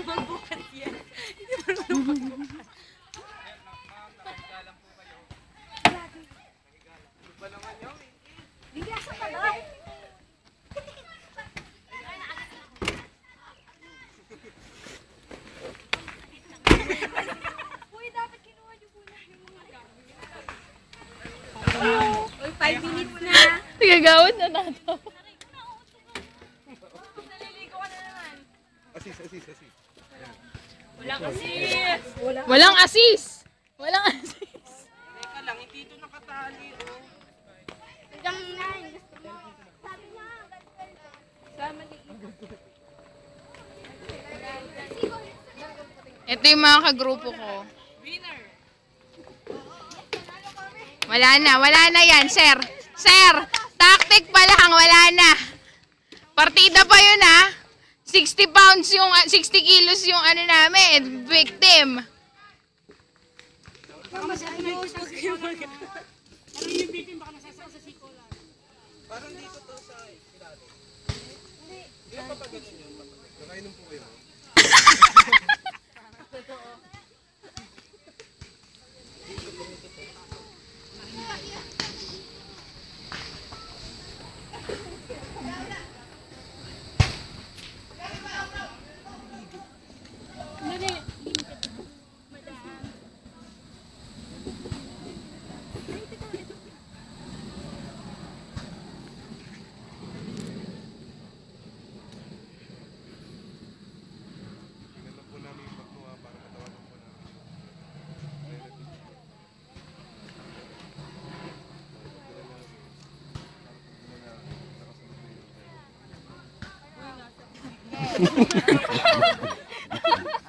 magbukas yan. Hindi marunong magbukas. Bigasa ka lang. Uy, dapat kinuha niyo muna yung mga gamit. Uy, 5 minutes na. Nagagawad na nato. Naliligo ka na naman. Asis. Walang asis. Walang asis. Walang asis. Teka lang, hindi ito nakatali. Hanggang 9. Gusto mo. Sabi niya, sama ni Ito yung mga kagrupo ko. Winner. Wala na yan, sir. Sir, tactic pa lang, wala na. Partida pa yun ha. 60 pounds yung, 60 kilos yung ano namin, victim. Parang dito to sa ilalim. Hindi pa pa ganun yun. Nakainom po kayo.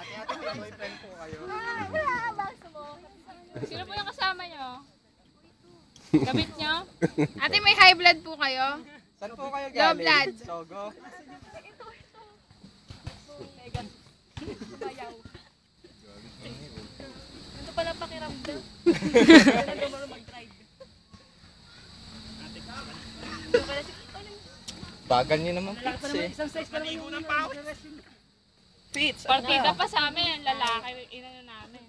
Ate, may boyfriend po kayo. Sino po yung kasama nyo? Kabit nyo? Ate, may high blood po kayo? Saan po kayo galing? Low blood. Sogo? Ito pala pakiramdam. Mag-drive. Bagal niyo naman fits eh. Isang size pa lang yung ng pawis. Fits? Partida pa sa amin, lalaki, inano namin.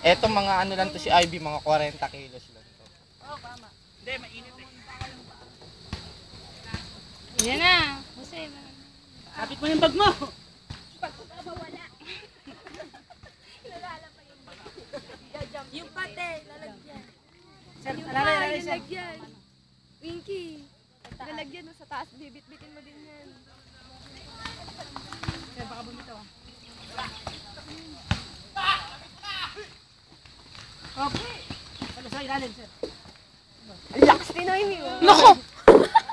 Eto mga ano lang to si Ivy, mga 40 kilos lang to. Oo, tama. Hindi, mainit eh. Yan na. Kasi, Kapit mo yung bag mo. Pag mawala. Lalala pa yung bag. Yung pate, lalagyan. Yung lalagyan. Winky. Lalagyan mo sa taas, bibit-bitin mo din yan. Sir, baka bumitaw ah. Okay. Ano sa ilalim, sir? Lakas Pinoy mo. Nako!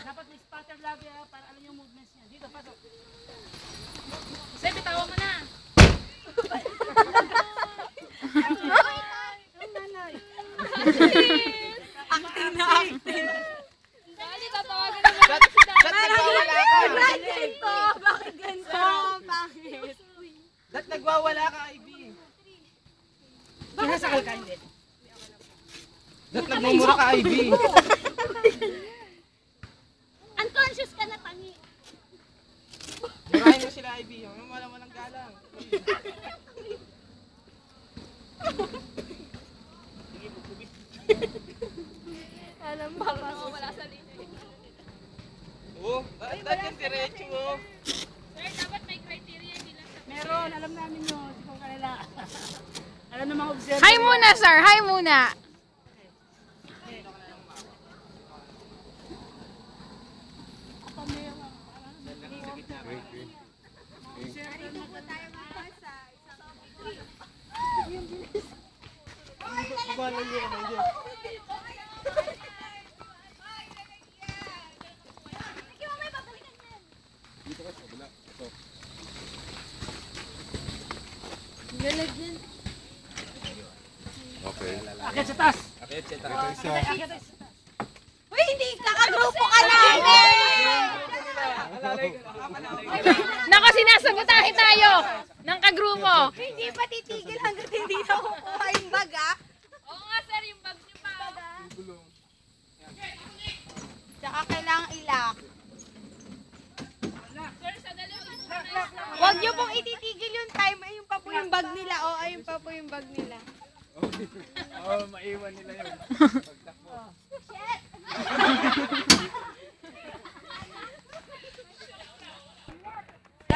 Dapat may spotter lagi para alam yung movements niya. Dito, pasok. Sir, bitawan mo na. Ang nanay. Acting na acting. Dali, tatawagan na naman si Dad. Bakit ganito? Bakit ganito? Bakit? Ba't nagwawala ka, Ivy? Sinasakal ka, hindi. Ba't nagmumura ka, Ivy? Unconscious ka na, tangi. Murahin mo sila, Ivy. Walang galang. Alam mo, baka wala sa linya. Oo, dahil yung diretso mo. Sir, dapat may criteria nila sa... Meron, alam namin yun. Sikong kanila. Alam ng mga observer. Hi muna, sir. Hi muna. Narito po tayo ngayon sa Kumalan niyo naman yun. Dito ka sa kabila. Ito. Lalagyan. Okay. Akit sa taas. Akit siya tayo. Akit sa taas. Uy, hindi kakagrupo ka namin! Nako, sinasabotahe tayo ng kagrupo. Hindi pa titigil hanggat hindi na kukuha yung bag, ah. Oo nga, sir. Yung bag niyo pa. Tsaka kailangang ilak. Sir, sa dalawa. Wag Huwag niyo pong ititigil yung time. Ayun pa po yung bag nila. Oh, ayun pa po yung bag nila. Oo, maiwan nila yun. Pagtakbo.